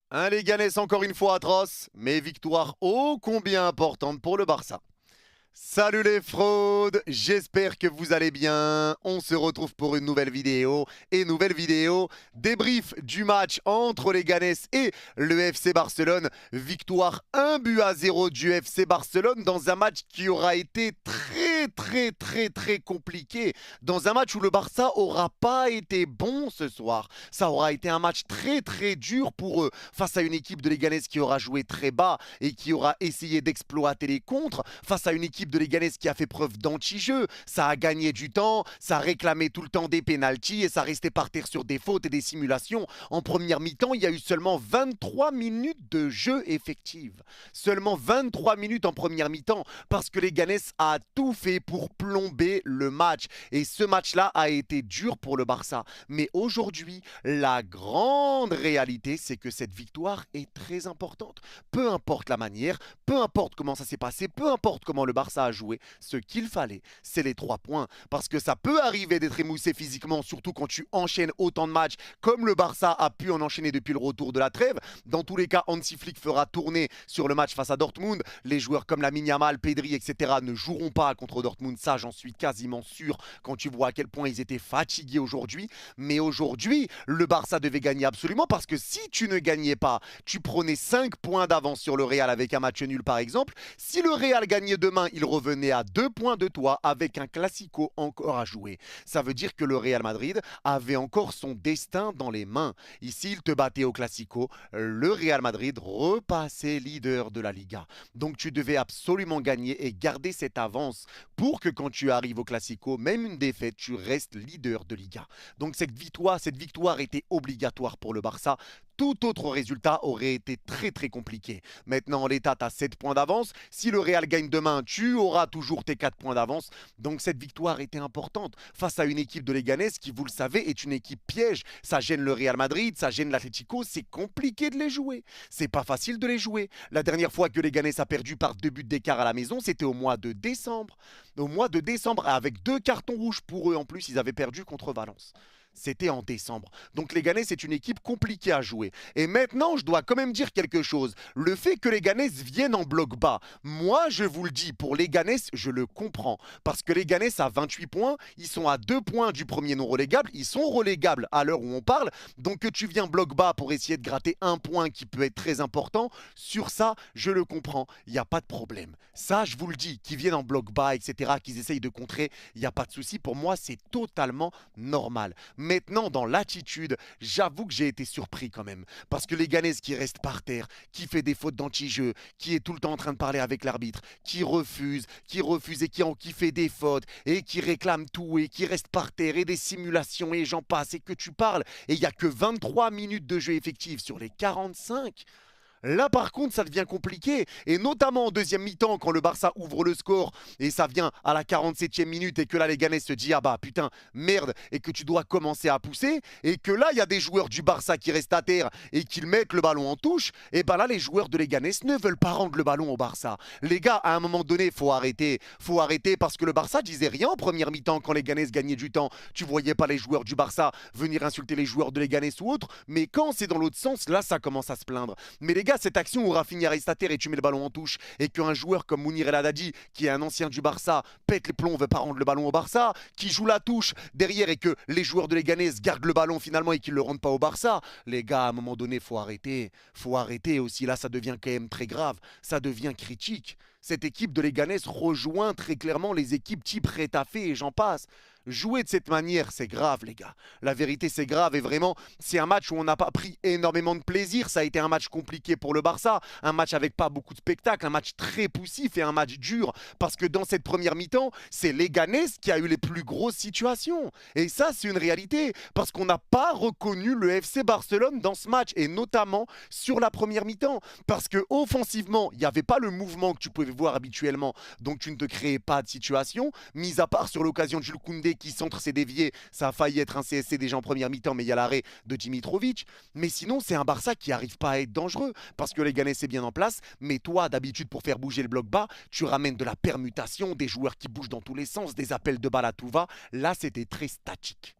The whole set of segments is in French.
Un Leganés encore une fois atroce, mais victoire ô combien importante pour le Barça. Salut les fraudes, j'espère que vous allez bien. On se retrouve pour une nouvelle vidéo. Et nouvelle vidéo, débrief du match entre les Leganés et le FC Barcelone. Victoire 1-0 du FC Barcelone dans un match qui aura été très compliqué. Dans un match où le Barça aura pas été bon ce soir. Ça aura été un match très dur pour eux. Face à une équipe de Leganés qui aura joué très bas et qui aura essayé d'exploiter les contres. Face à une équipe de Leganés qui a fait preuve d'anti-jeu. Ça a gagné du temps, ça a réclamé tout le temps des pénaltys et ça restait par terre sur des fautes et des simulations. En première mi-temps, il y a eu seulement 23 minutes de jeu effective. Seulement 23 minutes en première mi-temps parce que Leganés a tout fait pour plomber le match. Et ce match-là a été dur pour le Barça. Mais aujourd'hui, la grande réalité, c'est que cette victoire est très importante. Peu importe la manière, peu importe comment ça s'est passé, peu importe comment le Barça a joué, ce qu'il fallait, c'est les 3 points. Parce que ça peut arriver d'être émoussé physiquement, surtout quand tu enchaînes autant de matchs, comme le Barça a pu en enchaîner depuis le retour de la trêve. Dans tous les cas, Hansi Flick fera tourner sur le match face à Dortmund. Les joueurs comme Lamine Yamal, Pedri, etc. ne joueront pas contre Dortmund. Ça, j'en suis quasiment sûr quand tu vois à quel point ils étaient fatigués aujourd'hui. Mais aujourd'hui, le Barça devait gagner absolument parce que si tu ne gagnais pas, tu prenais 5 points d'avance sur le Real avec un match nul par exemple. Si le Real gagnait demain, il revenait à 2 points de toi avec un Classico encore à jouer. Ça veut dire que le Real Madrid avait encore son destin dans les mains. Ici, il te battait au Classico, le Real Madrid repassait leader de la Liga. Donc tu devais absolument gagner et garder cette avance pour que quand tu arrives au Classico, même une défaite, tu restes leader de Liga. Donc cette victoire était obligatoire pour le Barça. Tout autre résultat aurait été très compliqué. Maintenant, en l'état, tu as 7 points d'avance. Si le Real gagne demain, tu auras toujours tes 4 points d'avance. Donc cette victoire était importante face à une équipe de Leganés qui, vous le savez, est une équipe piège. Ça gêne le Real Madrid, ça gêne l'Atlético. C'est compliqué de les jouer. C'est pas facile de les jouer. La dernière fois que Leganés a perdu par 2 buts d'écart à la maison, c'était au mois de décembre. Au mois de décembre, avec 2 cartons rouges pour eux en plus, ils avaient perdu contre Valence. C'était en décembre. Donc les Leganés, c'est une équipe compliquée à jouer. Et maintenant, je dois quand même dire quelque chose. Le fait que les Leganés viennent en bloc bas, moi, je vous le dis, pour les Leganés, je le comprends. Parce que les Leganés, à 28 points, ils sont à 2 points du premier non relégable. Ils sont relégables à l'heure où on parle. Donc que tu viens bloc bas pour essayer de gratter un point qui peut être très important, sur ça, je le comprends. Il n'y a pas de problème. Ça, je vous le dis, qu'ils viennent en bloc bas, etc., qu'ils essayent de contrer, il n'y a pas de souci. Pour moi, c'est totalement normal. Maintenant, dans l'attitude, j'avoue que j'ai été surpris quand même. Parce que les Leganés qui reste par terre, qui fait des fautes d'anti-jeu, qui est tout le temps en train de parler avec l'arbitre, qui refuse et qui fait des fautes et qui réclame tout et qui reste par terre et des simulations et j'en passe et que tu parles et il n'y a que 23 minutes de jeu effectif sur les 45. Là, par contre, ça devient compliqué. Et notamment en deuxième mi-temps, quand le Barça ouvre le score et ça vient à la 47e minute et que là, les Leganés se dit ah bah putain, merde, et que tu dois commencer à pousser. Et que là, il y a des joueurs du Barça qui restent à terre et qui mettent le ballon en touche. Et ben là, les joueurs de Leganés ne veulent pas rendre le ballon au Barça. Les gars, à un moment donné, faut arrêter. Faut arrêter parce que le Barça disait rien en première mi-temps quand les Leganés gagnaient du temps. Tu voyais pas les joueurs du Barça venir insulter les joueurs de Leganés ou autres. Mais quand c'est dans l'autre sens, là, ça commence à se plaindre. Mais les gars, cette action où Rafinha reste à terre et tu mets le ballon en touche et qu'un joueur comme Mounir El Haddadi, qui est un ancien du Barça, pète les plombs, veut pas rendre le ballon au Barça, qui joue la touche derrière et que les joueurs de Leganés gardent le ballon finalement et qu'ils le rendent pas au Barça, les gars, à un moment donné, faut arrêter. Faut arrêter aussi. Là, ça devient quand même très grave. Ça devient critique. Cette équipe de Leganés rejoint très clairement les équipes type Retafe et j'en passe. Jouer de cette manière, c'est grave, les gars. La vérité, c'est grave et vraiment, c'est un match où on n'a pas pris énormément de plaisir. Ça a été un match compliqué pour le Barça, un match avec pas beaucoup de spectacle, un match très poussif et un match dur. Parce que dans cette première mi-temps, c'est Leganés qui a eu les plus grosses situations. Et ça, c'est une réalité. Parce qu'on n'a pas reconnu le FC Barcelone dans ce match et notamment sur la première mi-temps. Parce que offensivement, il n'y avait pas le mouvement que tu pouvais voir habituellement. Donc tu ne te créais pas de situation. Mis à part sur l'occasion de Jules Koundé qui centre s'est dévié, ça a failli être un CSC déjà en première mi-temps, mais il y a l'arrêt de Dimitrovic. Mais sinon, c'est un Barça qui n'arrive pas à être dangereux parce que les Leganés c'est bien en place. Mais toi, d'habitude, pour faire bouger le bloc bas, tu ramènes de la permutation, des joueurs qui bougent dans tous les sens, des appels de balle à tout va. Là, c'était très statique.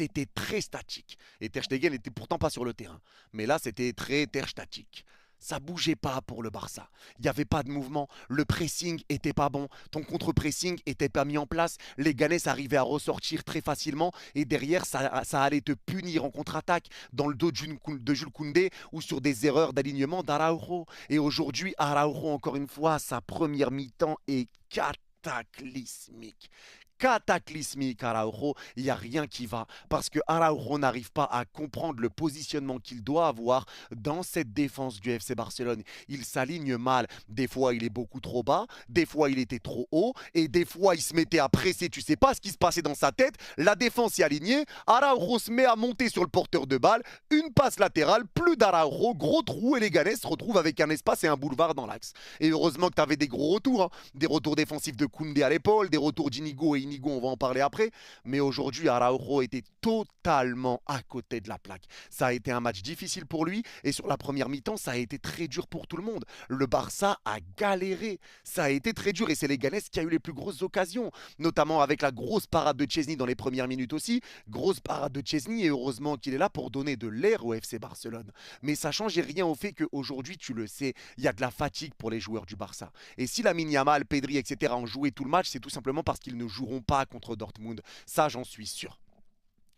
c'était très statique. Et Ter Stegen n'était pourtant pas sur le terrain. Mais là, c'était très Ter statique. Ça bougeait pas pour le Barça. Il n'y avait pas de mouvement. Le pressing était pas bon. Ton contre-pressing était pas mis en place. Les Ganes arrivaient à ressortir très facilement. Et derrière, ça allait te punir en contre-attaque dans le dos de Jules Koundé ou sur des erreurs d'alignement d'Araujo. Et aujourd'hui, Araujo, encore une fois, sa première mi-temps est cataclysmique. Cataclysmique, Araujo, il n'y a rien qui va parce que Araujo n'arrive pas à comprendre le positionnement qu'il doit avoir dans cette défense du FC Barcelone. Il s'aligne mal, des fois il est beaucoup trop bas, des fois il était trop haut et des fois il se mettait à presser, tu sais pas ce qui se passait dans sa tête, la défense est alignée, Araujo se met à monter sur le porteur de balle, une passe latérale, plus d'Araujo, gros trou et les Ganes se retrouvent avec un espace et un boulevard dans l'axe. Et heureusement que tu avais des gros retours, hein, des retours défensifs de Koundé à l'épaule, des retours d'Inigo et Inigo, on va en parler après. Mais aujourd'hui, Araujo était totalement à côté de la plaque. Ça a été un match difficile pour lui et sur la première mi-temps, ça a été très dur pour tout le monde. Le Barça a galéré. Ça a été très dur et c'est les Ganes qui a eu les plus grosses occasions, notamment avec la grosse parade de Chesney dans les premières minutes aussi. Grosse parade de Chesney et heureusement qu'il est là pour donner de l'air au FC Barcelone. Mais ça ne changeait rien au fait qu'aujourd'hui, tu le sais, il y a de la fatigue pour les joueurs du Barça. Et si Lamine Yamal, Pedri, etc. ont joué tout le match, c'est tout simplement parce qu'ils ne joueront pas contre Dortmund. Ça, j'en suis sûr.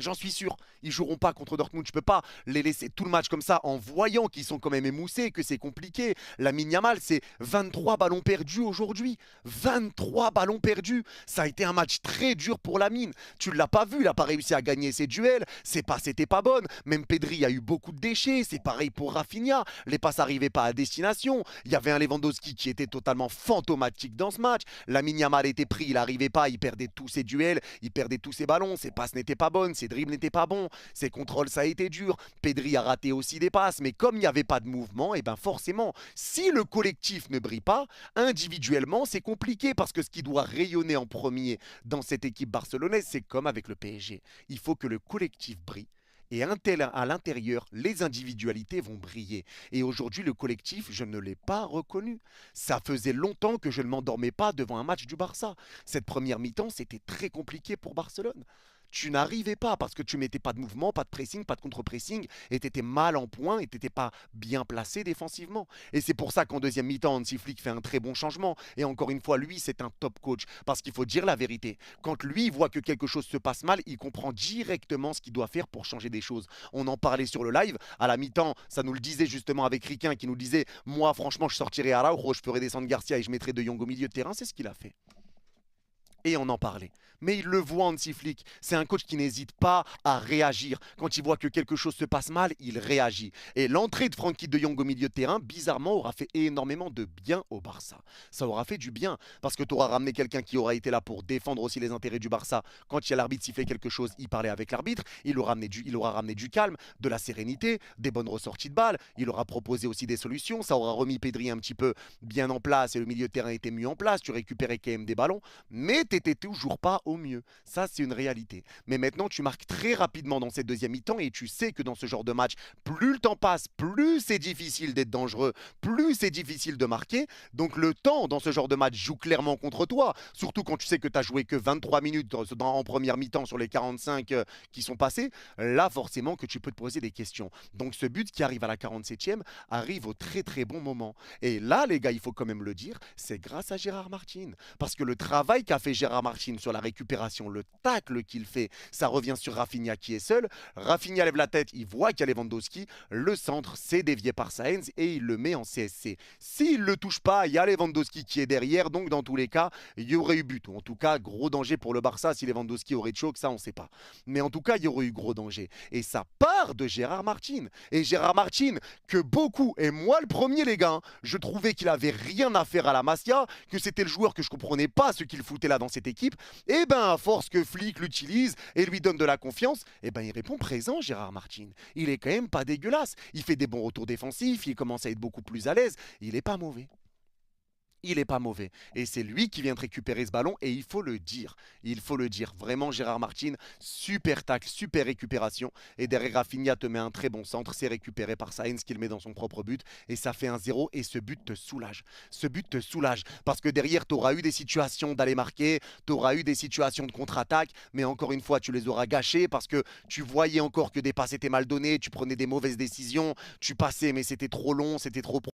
J'en suis sûr, ils joueront pas contre Dortmund. Je peux pas les laisser tout le match comme ça en voyant qu'ils sont quand même émoussés, que c'est compliqué. Lamine Yamal, c'est 23 ballons perdus aujourd'hui. 23 ballons perdus. Ça a été un match très dur pour Lamine. Tu l'as pas vu, il n'a pas réussi à gagner ses duels. Ses passes n'étaient pas bonnes. Même Pedri a eu beaucoup de déchets. C'est pareil pour Rafinha. Les passes n'arrivaient pas à destination. Il y avait un Lewandowski qui était totalement fantomatique dans ce match. Lamine Yamal était pris, il n'arrivait pas. Il perdait tous ses duels. Il perdait tous ses ballons. Ses passes n'étaient pas bonnes. Ses dribbles n'étaient pas bons, ses contrôles ça a été dur, Pedri a raté aussi des passes, mais comme il n'y avait pas de mouvement, et ben forcément, si le collectif ne brille pas, individuellement c'est compliqué parce que ce qui doit rayonner en premier dans cette équipe barcelonaise, c'est comme avec le PSG. Il faut que le collectif brille. Et à l'intérieur, les individualités vont briller. Et aujourd'hui, le collectif, je ne l'ai pas reconnu. Ça faisait longtemps que je ne m'endormais pas devant un match du Barça. Cette première mi-temps, c'était très compliqué pour Barcelone. Tu n'arrivais pas parce que tu mettais pas de mouvement, pas de pressing, pas de contre-pressing et tu étais mal en point et tu n'étais pas bien placé défensivement. Et c'est pour ça qu'en deuxième mi-temps, Hansi Flick fait un très bon changement. Et encore une fois, lui, c'est un top coach parce qu'il faut dire la vérité. Quand lui il voit que quelque chose se passe mal, il comprend directement ce qu'il doit faire pour changer des choses. On en parlait sur le live. À la mi-temps, ça nous le disait justement avec Riquin qui nous disait « Moi, franchement, je sortirais à Araujo, je ferais descendre Garcia et je mettrais De Jong au milieu de terrain. » C'est ce qu'il a fait. Et on en parlait. Mais il le voit, Hansi Flick. C'est un coach qui n'hésite pas à réagir. Quand il voit que quelque chose se passe mal, il réagit. Et l'entrée de Frenkie de Jong au milieu de terrain, bizarrement, aura fait énormément de bien au Barça. Ça aura fait du bien. Parce que tu auras ramené quelqu'un qui aura été là pour défendre aussi les intérêts du Barça. Quand il y a l'arbitre sifflait quelque chose, il parlait avec l'arbitre. Il aura ramené du calme, de la sérénité, des bonnes ressorties de balles. Il aura proposé aussi des solutions. Ça aura remis Pedri un petit peu bien en place et le milieu de terrain était mieux en place. Tu récupérais quand même des ballons. Mais tu n'étais toujours pas au mieux. Ça, c'est une réalité. Mais maintenant, tu marques très rapidement dans cette deuxième mi-temps et tu sais que dans ce genre de match, plus le temps passe, plus c'est difficile d'être dangereux, plus c'est difficile de marquer. Donc le temps dans ce genre de match joue clairement contre toi. Surtout quand tu sais que tu as joué que 23 minutes en première mi-temps sur les 45 qui sont passés. Là, forcément que tu peux te poser des questions. Donc ce but qui arrive à la 47e arrive au très très bon moment. Et là, les gars, il faut quand même le dire, c'est grâce à Gérard Martin. Parce que le travail qu'a fait Gérard Martin sur la récupération, le tacle qu'il fait, ça revient sur Rafinha qui est seul. Rafinha lève la tête, il voit qu'il y a Lewandowski. Le centre, c'est dévié par Saenz et il le met en CSC. S'il ne le touche pas, il y a Lewandowski qui est derrière. Donc, dans tous les cas, il y aurait eu but. En tout cas, gros danger pour le Barça. Si Lewandowski aurait choc, ça, on ne sait pas. Mais en tout cas, il y aurait eu gros danger. Et ça part de Gérard Martin. Et Gérard Martin, que beaucoup, et moi le premier, les gars, je trouvais qu'il avait rien à faire à la Masia, que c'était le joueur que je comprenais pas ce qu'il foutait là dans cette équipe. Et ben, à force que Flick l'utilise et lui donne de la confiance, et ben, il répond présent, Gérard Martin. Il est quand même pas dégueulasse. Il fait des bons retours défensifs, il commence à être beaucoup plus à l'aise. Il est pas mauvais. il est pas mauvais. Et c'est lui qui vient de récupérer ce ballon et il faut le dire. Il faut le dire. Vraiment, Gérard Martin, super tacle, super récupération. Et derrière, Rafinha te met un très bon centre. C'est récupéré par Sainz qui le met dans son propre but. Et ça fait 1-0 et ce but te soulage. Ce but te soulage. Parce que derrière, tu auras eu des situations d'aller marquer. Tu auras eu des situations de contre-attaque. Mais encore une fois, tu les auras gâchées parce que tu voyais encore que des passes étaient mal données. Tu prenais des mauvaises décisions. Tu passais, mais c'était trop long, c'était trop